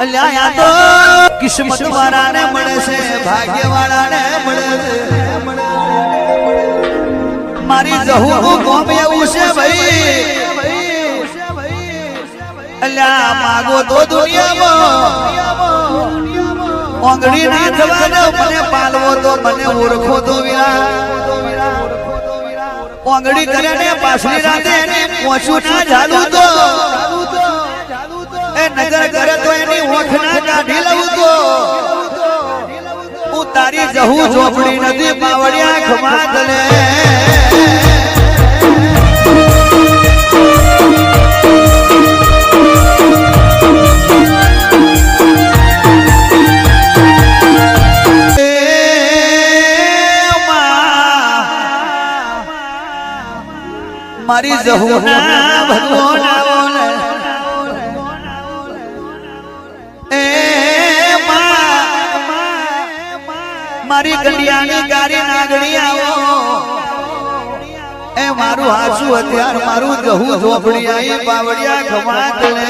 અલ્યા યા તો કિસ્મત વાળાને મળે છે, ભાગ્ય વાળાને મળે છે। મારી જહુનું કોમ એવું છે ભાઈ, અલ્યા માગો તો દુનિયામાં ઓંગળી ના થવાનો, મને પાલવો તો મને ઓળખો તો વિરા ઓંગળી કરીને પાછલી રાતે એને પહોંચું ના ઝાલું તો એ નજર કરે તો એની ઓંખ ના કાઢી લઉં તો હું તારી જહું ઝોપડી નથી પાવડિયા ખમા દલે। મારી જહુના ભગવાન એ મારી કલ્યાણી ગારી નાગણી આવો એ મારું હાસુ હથિયાર મારું જહુ ઝોપડી આઈ પાવડિયા ખમાત લે।